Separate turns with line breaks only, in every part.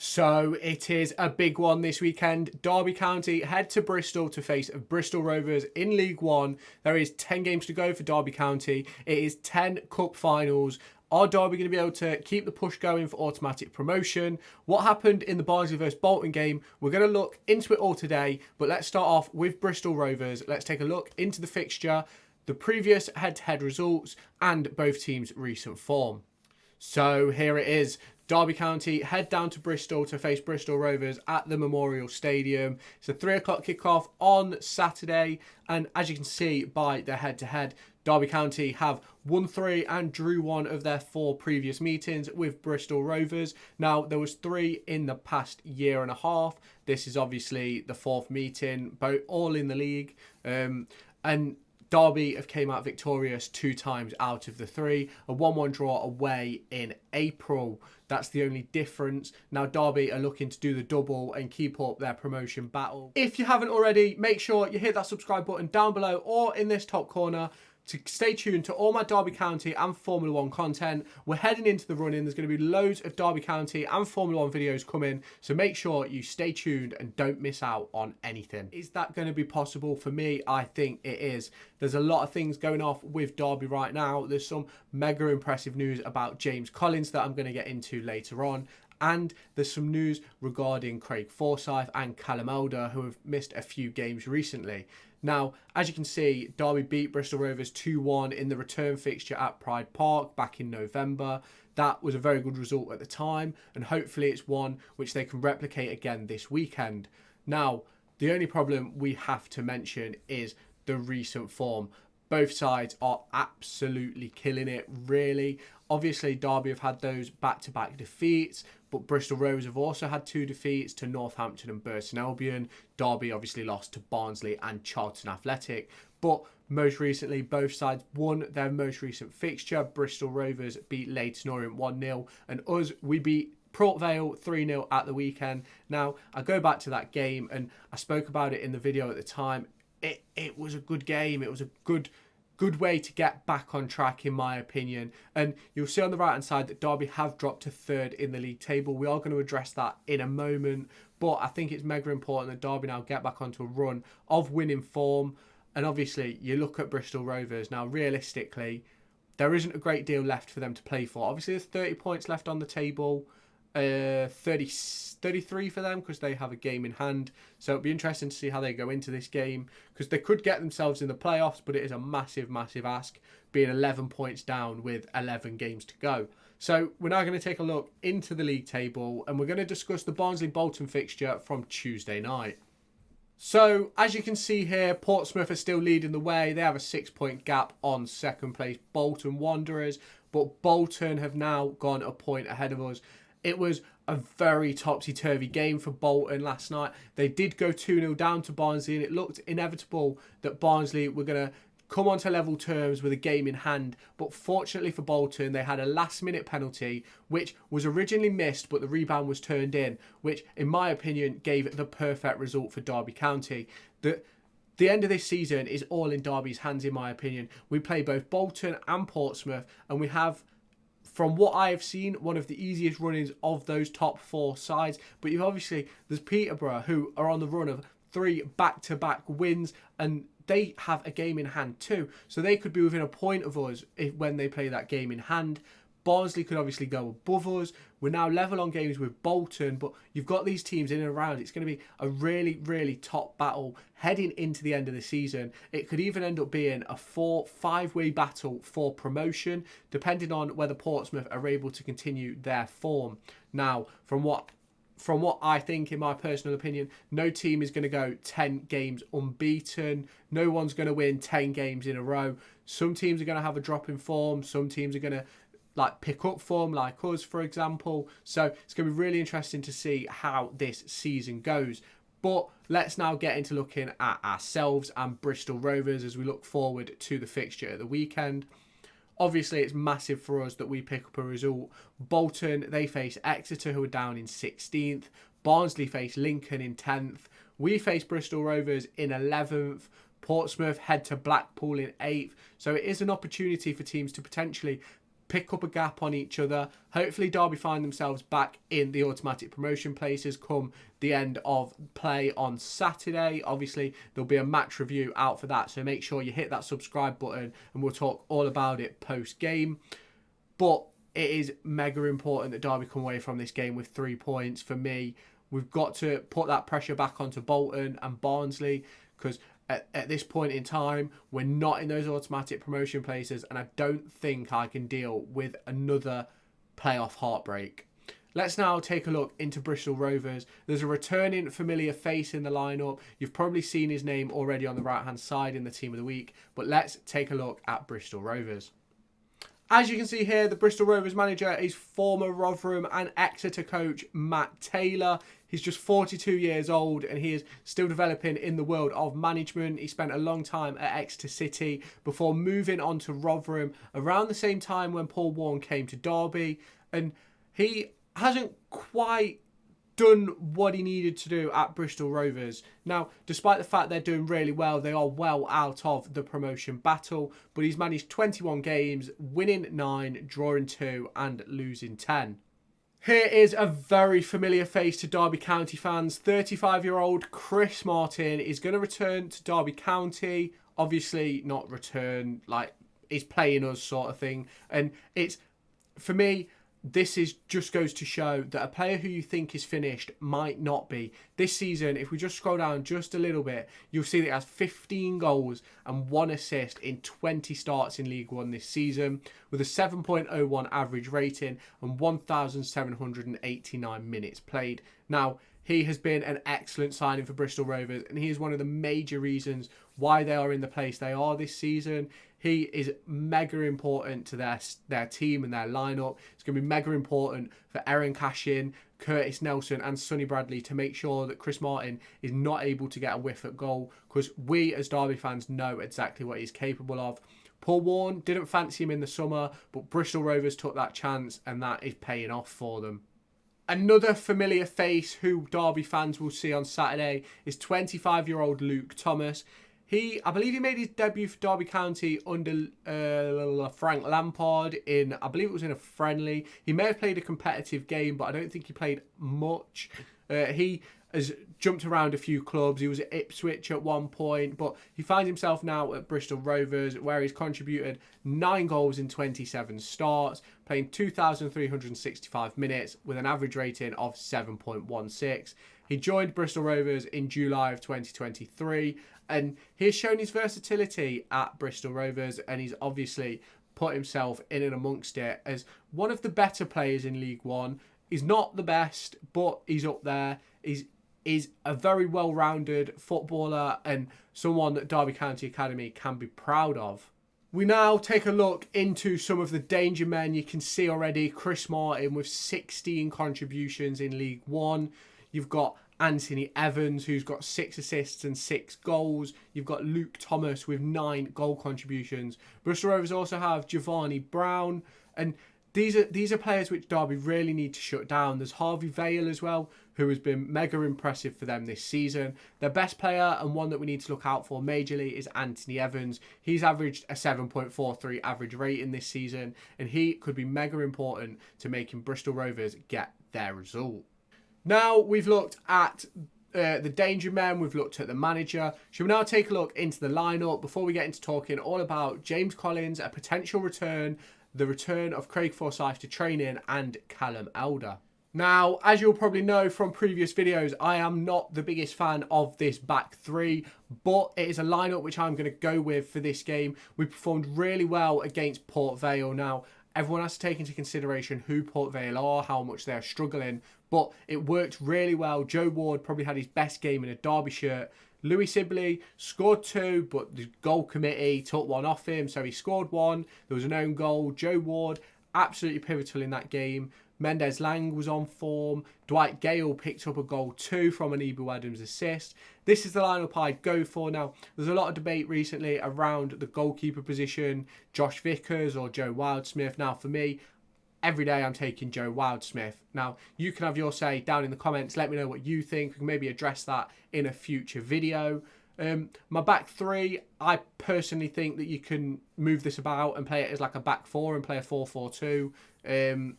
So it is a big one this weekend. Derby County head to Bristol to face Bristol Rovers in League One. There is 10 games to go for Derby County. It is 10 cup finals. Are Derby going to be able to keep the push going for automatic promotion? What happened in the Barnsley vs Bolton game? We're going to look into it all today, but let's start off with Bristol Rovers. Let's take a look into the fixture, the previous head-to-head results, and both teams' recent form. So here it is. Derby County head down to Bristol to face Bristol Rovers at the Memorial Stadium. It's a 3 o'clock kickoff on Saturday. And as you can see by the head-to-head, Derby County have won 3 and drew 1 of their 4 previous meetings with Bristol Rovers. Now, there was 3 in the past year and a half. This is obviously the 4th meeting, both all in the league. And Derby have came out victorious 2 times out of the 3. A 1-1 draw away in April. That's the only difference. Now Derby are looking to do the double and keep up their promotion battle. If you haven't already, make sure you hit that subscribe button down below or in this top corner to stay tuned to all my Derby County and Formula 1 content. We're heading into the run-in. There's going to be loads of Derby County and Formula 1 videos coming, so make sure you stay tuned and don't miss out on anything. Is that going to be possible? For me, I think it is. There's a lot of things going off with Derby right now. There's some mega impressive news about James Collins that I'm going to get into later on. And there's some news regarding Craig Forsyth and Callum Elder, who have missed a few games recently. Now, as you can see, Derby beat Bristol Rovers 2-1 in the return fixture at Pride Park back in November. That was a very good result at the time, and hopefully it's one which they can replicate again this weekend. Now, the only problem we have to mention is the recent form. Both sides are absolutely killing it, really. Obviously, Derby have had those back-to-back defeats, but Bristol Rovers have also had 2 defeats to Northampton and Burton Albion. Derby obviously lost to Barnsley and Charlton Athletic. But most recently, both sides won their most recent fixture. Bristol Rovers beat Leyton Orient 1-0, and us, we beat Port Vale 3-0 at the weekend. Now, I go back to that game, and I spoke about it in the video at the time. It was a good game. It was a good way to get back on track, in my opinion. And you'll see on the right hand side that Derby have dropped to 3rd in the league table. We are going to address that in a moment, but I think it's mega important that Derby now get back onto a run of winning form. And obviously you look at Bristol Rovers now. Realistically, there isn't a great deal left for them to play for. Obviously there's 30 points left on the table, 33 for them because they have a game in hand. So it'll be interesting to see how they go into this game, because they could get themselves in the playoffs, but it is a massive ask, being 11 points down with 11 games to go. So we're now going to take a look into the league table, and we're going to discuss the Barnsley Bolton fixture from Tuesday night. So as you can see here, Portsmouth are still leading the way. They have a 6-point gap on second place Bolton Wanderers, but Bolton have now gone a point ahead of us. It was a very topsy-turvy game for Bolton last night. They did go 2-0 down to Barnsley, and it looked inevitable that Barnsley were going to come onto level terms with a game in hand. But fortunately for Bolton, they had a last-minute penalty, which was originally missed, but the rebound was turned in, which, in my opinion, gave the perfect result for Derby County. The end of this season is all in Derby's hands, in my opinion. We play both Bolton and Portsmouth, and we have, from what I have seen, one of the easiest run-ins of those top 4 sides. But there's Peterborough, who are on the run of 3 back-to-back wins, and they have a game in hand too. So they could be within a point of us when they play that game in hand. Barnsley could obviously go above us. We're now level on games with Bolton, but you've got these teams in and around. It's going to be a really top battle heading into the end of the season. It could even end up being a 4-5-way battle for promotion, depending on whether Portsmouth are able to continue their form. Now, from what I think, in my personal opinion, no team is going to go 10 games unbeaten. No one's going to win 10 games in a row. Some teams are going to have a drop in form. Some teams are going to pick up form, like us, for example. So it's going to be really interesting to see how this season goes. But let's now get into looking at ourselves and Bristol Rovers as we look forward to the fixture at the weekend. Obviously, it's massive for us that we pick up a result. Bolton, they face Exeter, who are down in 16th. Barnsley face Lincoln in 10th. We face Bristol Rovers in 11th. Portsmouth head to Blackpool in 8th. So it is an opportunity for teams to potentially pick up a gap on each other. Hopefully Derby find themselves back in the automatic promotion places come the end of play on Saturday. Obviously, there'll be a match review out for that, so make sure you hit that subscribe button and we'll talk all about it post-game. But it is mega important that Derby come away from this game with 3 points. For me, we've got to put that pressure back onto Bolton and Barnsley, because at this point in time, we're not in those automatic promotion places, and I don't think I can deal with another playoff heartbreak. Let's now take a look into Bristol Rovers. There's a returning familiar face in the lineup. You've probably seen his name already on the right-hand side in the Team of the Week, but let's take a look at Bristol Rovers. As you can see here, the Bristol Rovers manager is former Rotherham and Exeter coach Matt Taylor. He's just 42 years old and he is still developing in the world of management. He spent a long time at Exeter City before moving on to Rotherham around the same time when Paul Warne came to Derby. And he hasn't quite done what he needed to do at Bristol Rovers. Now, despite the fact they're doing really well, they are well out of the promotion battle, but he's managed 21 games, winning 9, drawing 2 and losing 10. Here is a very familiar face to Derby County fans. 35-year-old Chris Martin is going to return to Derby County. Obviously not return, like he's playing us sort of thing. And it's, for me, this just goes to show that a player who you think is finished might not be. This season, if we just scroll down just a little bit, you'll see that he has 15 goals and 1 assist in 20 starts in League One this season, with a 7.01 average rating and 1,789 minutes played. Now, he has been an excellent signing for Bristol Rovers, and he is one of the major reasons why they are in the place they are this season. He is mega important to their team and their lineup. It's going to be mega important for Aaron Cashin, Curtis Nelson and Sonny Bradley to make sure that Chris Martin is not able to get a whiff at goal, because we as Derby fans know exactly what he's capable of. Paul Warne didn't fancy him in the summer, but Bristol Rovers took that chance and that is paying off for them. Another familiar face who Derby fans will see on Saturday is 25-year-old Luke Thomas. I believe he made his debut for Derby County under Frank Lampard in, I believe it was in a friendly. He may have played a competitive game, but I don't think he played much. He has jumped around a few clubs. He was at Ipswich at one point, but he finds himself now at Bristol Rovers, where he's contributed 9 goals in 27 starts, playing 2,365 minutes with an average rating of 7.16. He joined Bristol Rovers in July of 2023, and he has shown his versatility at Bristol Rovers, and he's obviously put himself in and amongst it as one of the better players in League One. He's not the best, but he's up there. He's a very well-rounded footballer and someone that Derby County Academy can be proud of. We now take a look into some of the danger men. You can see already Chris Martin with 16 contributions in League One. You've got Anthony Evans, who's got 6 assists and 6 goals. You've got Luke Thomas with 9 goal contributions. Bristol Rovers also have Giovanni Brown, and these are players which Derby really need to shut down. There's Harvey Vale as well, who has been mega impressive for them this season. Their best player and one that we need to look out for majorly is Anthony Evans. He's averaged a 7.43 average rating this season, and he could be mega important to making Bristol Rovers get their result. Now we've looked at the danger men, we've looked at the manager. Shall we now take a look into the lineup before we get into talking all about James Collins, a potential return, the return of Craig Forsyth to training, and Callum Elder. Now, as you'll probably know from previous videos, I am not the biggest fan of this back three, but it is a lineup which I'm going to go with for this game. We performed really well against Port Vale. Now, everyone has to take into consideration who Port Vale are, how much they're struggling, but it worked really well. Joe Ward probably had his best game in a Derby shirt. Louis Sibley scored 2, but the goal committee took 1 off him, so he scored 1. There was an own goal. Joe Ward, absolutely pivotal in that game. Mendes Lang was on form. Dwight Gale picked up a goal 2 from an Ibu Adams assist. This is the lineup I'd go for. Now, there's a lot of debate recently around the goalkeeper position, Josh Vickers or Joe Wildsmith. Now, for me, every day I'm taking Joe Wildsmith. Now, you can have your say down in the comments. Let me know what you think. We can maybe address that in a future video. My back three, I personally think that you can move this about and play it as like a back four and play a 4-4-2.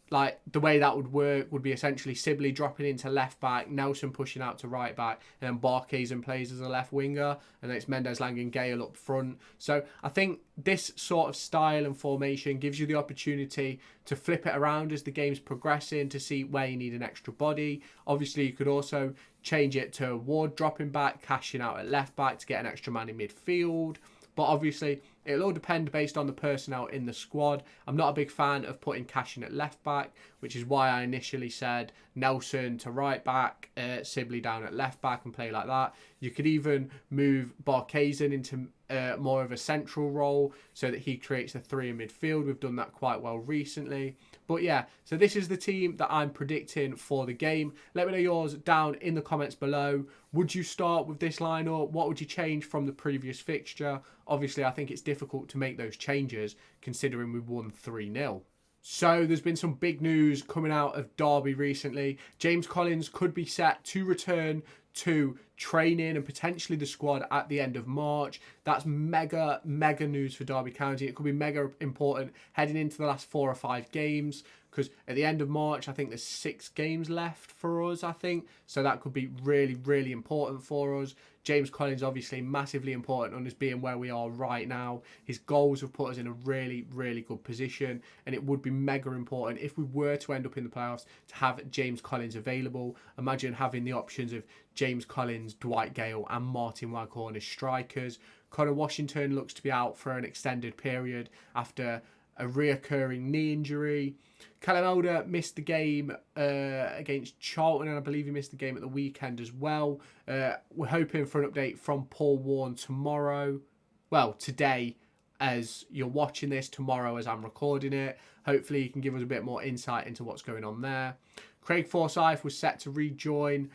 Like the way that would work would be essentially Sibley dropping into left back, Nelson pushing out to right back, and then Barkhuizen plays as a left winger, and then it's Mendes, Lang and Gale up front. So I think this sort of style and formation gives you the opportunity to flip it around as the game's progressing to see where you need an extra body. Obviously, you could also change it to Ward dropping back, cashing out at left back to get an extra man in midfield. But obviously, it'll all depend based on the personnel in the squad. I'm not a big fan of putting Cash in at left back, which is why I initially said Nelson to right back, Sibley down at left back and play like that. You could even move Barkhuizen into more of a central role so that he creates a three in midfield. We've done that quite well recently. But yeah, so this is the team that I'm predicting for the game. Let me know yours down in the comments below. Would you start with this lineup? What would you change from the previous fixture? Obviously, I think it's difficult to make those changes considering we won 3-0. So there's been some big news coming out of Derby recently. James Collins could be set to return to training and potentially the squad at the end of March. That's mega news for Derby County. It could be mega important heading into the last 4 or 5 games, because at the end of March, I think there's 6 games left for us, I think. So that could be really important for us. James Collins obviously massively important on us being where we are right now. His goals have put us in a really good position, and it would be mega important if we were to end up in the playoffs to have James Collins available. Imagine having the options of James Collins, Dwight Gale and Martin Waghorn as strikers. Connor Washington looks to be out for an extended period after a reoccurring knee injury. Callum Elder missed the game against Charlton, and I believe he missed the game at the weekend as well. We're hoping for an update from Paul Warne tomorrow. Well, today as you're watching this, tomorrow as I'm recording it. Hopefully he can give us a bit more insight into what's going on there. Craig Forsyth was set to rejoin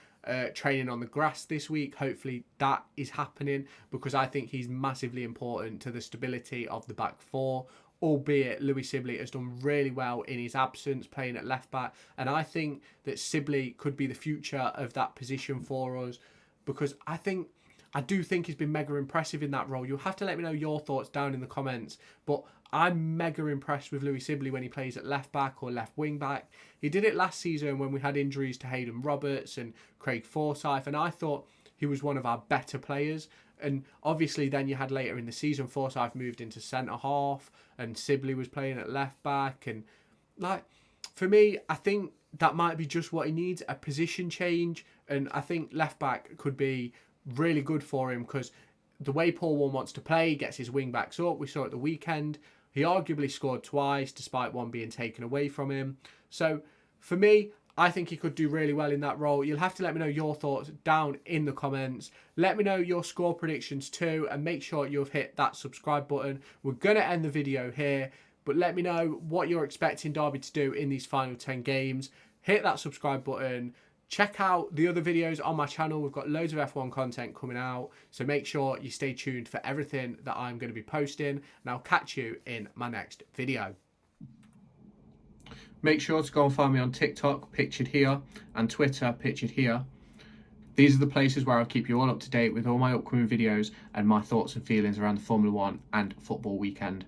training on the grass this week. Hopefully that is happening, because I think he's massively important to the stability of the back four. Albeit Louis Sibley has done really well in his absence playing at left back, and I think that Sibley could be the future of that position for us, because I do think he's been mega impressive in that role. You'll have to let me know your thoughts down in the comments, but I'm mega impressed with Louis Sibley when he plays at left back or left wing back. He did it last season when we had injuries to Hayden Roberts and Craig Forsyth, and I thought he was one of our better players. And obviously then you had later in the season Forsyth moved into centre half and Sibley was playing at left back, and like, for me, I think that might be just what he needs, a position change. And I think left back could be really good for him, because the way Paul Warne wants to play, he gets his wing backs up. We saw at the weekend he arguably scored twice despite one being taken away from him. So for me, I think he could do really well in that role. You'll have to let me know your thoughts down in the comments. Let me know your score predictions too, and make sure you've hit that subscribe button. We're going to end the video here, but let me know what you're expecting Derby to do in these final 10 games. Hit that subscribe button. Check out the other videos on my channel. We've got loads of F1 content coming out, so make sure you stay tuned for everything that I'm going to be posting, and I'll catch you in my next video. Make sure to go and find me on TikTok, pictured here, and Twitter, pictured here. These are the places where I'll keep you all up to date with all my upcoming videos and my thoughts and feelings around the Formula 1 and football weekend.